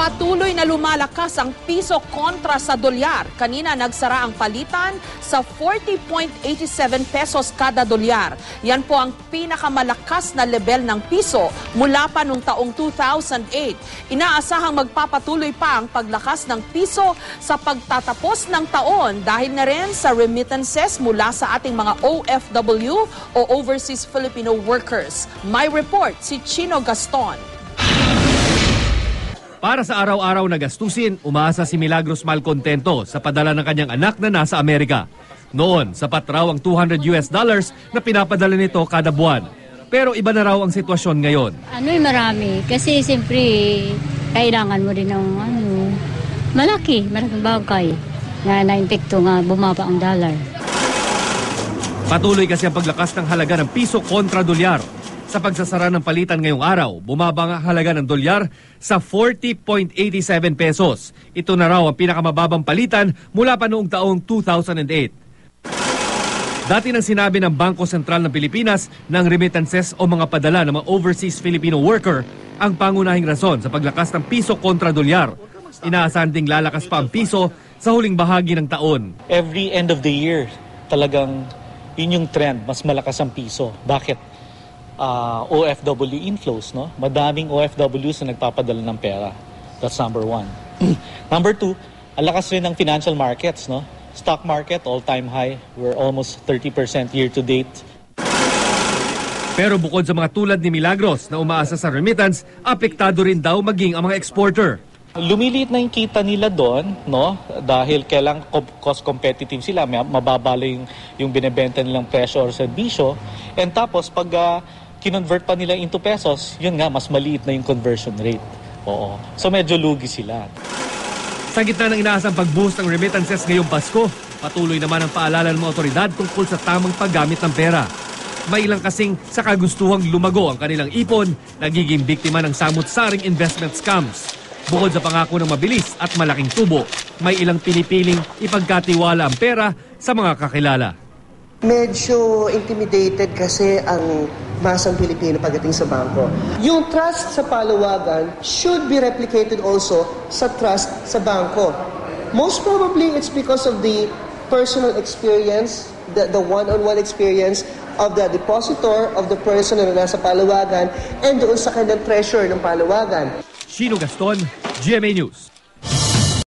Patuloy na lumalakas ang piso kontra sa dolyar. Kanina nagsara ang palitan sa 40.87 pesos kada dolyar. Yan po ang pinakamalakas na level ng piso mula pa noong taong 2008. Inaasahang magpapatuloy pa ang paglakas ng piso sa pagtatapos ng taon dahil na rin sa remittances mula sa ating mga OFW o Overseas Filipino Workers. May report si Chino Gaston. Para sa araw-araw na gastusin, umaasa si Milagros Malcontento sa padala ng kanyang anak na nasa Amerika. Noon, sapat raw ang $200 na pinapadala nito kada buwan. Pero iba na raw ang sitwasyon ngayon. Marami. Kasi siyempre, kailangan mo din ng malaking bagay na naimpektong nga bumaba ang dollar. Patuloy kasi ang paglakas ng halaga ng piso kontra dolyar. Sa pagsasara ng palitan ngayong araw, bumaba ang halaga ng dolyar sa 40.87 pesos. Ito na raw ang pinakamababang palitan mula pa noong taong 2008. Dati nang sinabi ng Bangko Sentral ng Pilipinas ng remittances o mga padala ng mga overseas Filipino worker ang pangunahing rason sa paglakas ng piso kontra dolyar. Inaasahan ding lalakas pa ang piso sa huling bahagi ng taon. Every end of the year, talagang yun yung trend, mas malakas ang piso. Bakit? OFW inflows, no? Madaming OFWs na nagpapadala ng pera. That's number one. Number two, ang lakas rin ng financial markets, no? Stock market, all-time high. We're almost 30% year-to-date. Pero bukod sa mga tulad ni Milagros na umaasa sa remittance, apektado rin daw maging ang mga exporter. Lumiliit na yung kita nila doon, no? Dahil kailang cost competitive sila, mababa yung binebenta nilang presyo or serbisyo. And tapos pag kinonvert pa nila into pesos, yun nga, mas maliit na yung conversion rate. Oo. So medyo lugi sila. Sa gitna ng inaasang pag-boost ng remittances ngayong Pasko, patuloy naman ang paalala ng mga otoridad tungkol sa tamang paggamit ng pera. May ilang kasing sa kagustuhang lumago ang kanilang ipon, nagiging biktima ng samut-saring investment scams. Bukod sa pangako ng mabilis at malaking tubo, may ilang pinipiling ipagkatiwala ang pera sa mga kakilala. Medyo intimidated kasi ang masang Pilipino pagdating sa bangko. Yung trust sa palawagan should be replicated also sa trust sa bangko. Most probably it's because of the personal experience, the one-on-one experience of the depositor, of the person na nasa palawagan, and doon sa kanyang treasurer ng palawagan. Chino Gaston, GMA News.